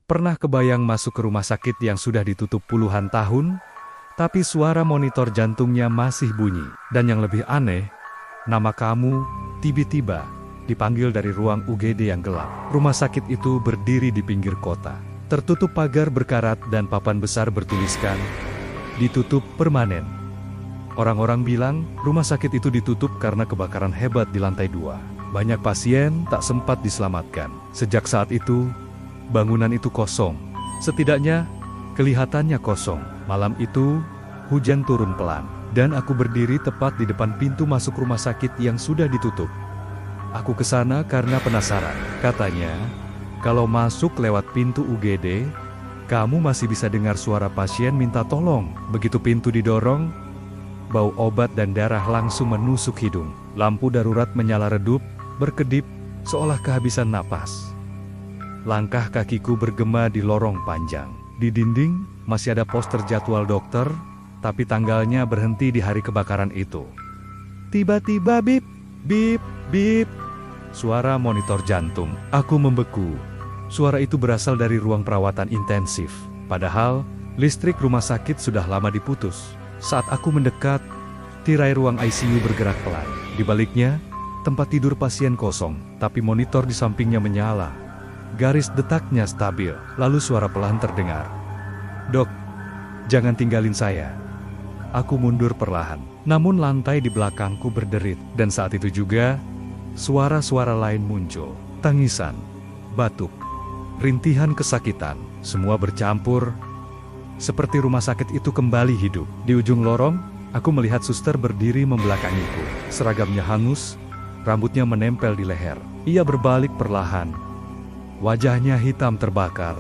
Pernah kebayang masuk ke rumah sakit yang sudah ditutup puluhan tahun, tapi suara monitor jantungnya masih bunyi. Dan yang lebih aneh, nama kamu tiba-tiba dipanggil dari ruang UGD yang gelap. Rumah sakit itu berdiri di pinggir kota. Tertutup pagar berkarat dan papan besar bertuliskan, "Ditutup permanen." Orang-orang bilang rumah sakit itu ditutup karena kebakaran hebat di lantai 2. Banyak pasien tak sempat diselamatkan. Sejak saat itu, bangunan itu kosong. Setidaknya, kelihatannya kosong. Malam itu, hujan turun pelan, dan aku berdiri tepat di depan pintu masuk rumah sakit yang sudah ditutup. Aku ke sana karena penasaran. Katanya, kalau masuk lewat pintu UGD, kamu masih bisa dengar suara pasien minta tolong. Begitu pintu didorong, bau obat dan darah langsung menusuk hidung. Lampu darurat menyala redup, berkedip, seolah kehabisan napas. Langkah kakiku bergema di lorong panjang. Di dinding, masih ada poster jadwal dokter, tapi tanggalnya berhenti di hari kebakaran itu. Tiba-tiba bip, bip, bip. Suara monitor jantung. Aku membeku. Suara itu berasal dari ruang perawatan intensif. Padahal, listrik rumah sakit sudah lama diputus. Saat aku mendekat, tirai ruang ICU bergerak pelan. Di baliknya, tempat tidur pasien kosong, tapi monitor di sampingnya menyala. Garis detaknya stabil, lalu suara pelan terdengar. "Dok, jangan tinggalin saya." Aku mundur perlahan, namun lantai di belakangku berderit. Dan saat itu juga, suara-suara lain muncul. Tangisan, batuk, rintihan kesakitan, semua bercampur. Seperti rumah sakit itu kembali hidup. Di ujung lorong, aku melihat suster berdiri membelakangiku. Seragamnya hangus, rambutnya menempel di leher. Ia berbalik perlahan. Wajahnya hitam terbakar,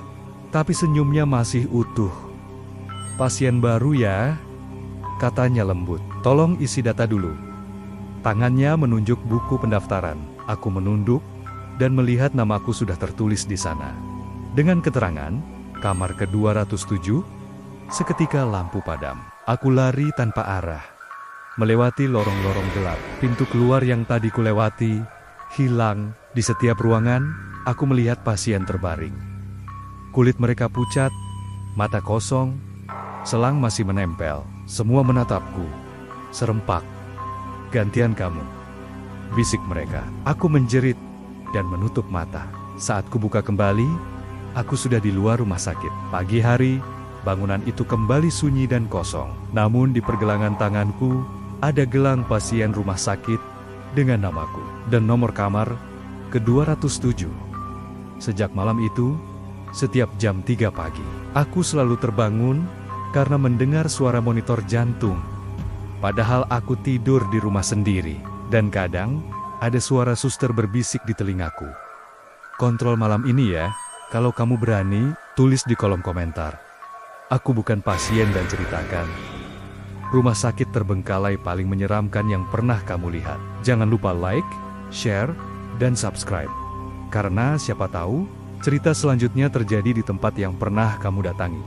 tapi senyumnya masih utuh. "Pasien baru ya?" katanya lembut. "Tolong isi data dulu." Tangannya menunjuk buku pendaftaran. Aku menunduk dan melihat namaku sudah tertulis di sana. Dengan keterangan, kamar ke-207, seketika lampu padam. Aku lari tanpa arah, melewati lorong-lorong gelap. Pintu keluar yang tadi kulewati hilang. Di setiap ruangan, aku melihat pasien terbaring. Kulit mereka pucat, mata kosong, selang masih menempel. Semua menatapku. Serempak. "Gantian kamu," bisik mereka. Aku menjerit dan menutup mata. Saat kubuka kembali, aku sudah di luar rumah sakit. Pagi hari, bangunan itu kembali sunyi dan kosong. Namun di pergelangan tanganku, ada gelang pasien rumah sakit dengan namaku dan nomor kamar ke-207. Sejak malam itu, setiap jam 3 pagi, aku selalu terbangun karena mendengar suara monitor jantung. Padahal aku tidur di rumah sendiri, dan kadang ada suara suster berbisik di telingaku. "Kontrol malam ini ya, kalau kamu berani, tulis di kolom komentar. Aku bukan pasien dan ceritakan rumah sakit terbengkalai paling menyeramkan yang pernah kamu lihat." Jangan lupa like, share, dan subscribe. Karena siapa tahu, cerita selanjutnya terjadi di tempat yang pernah kamu datangi.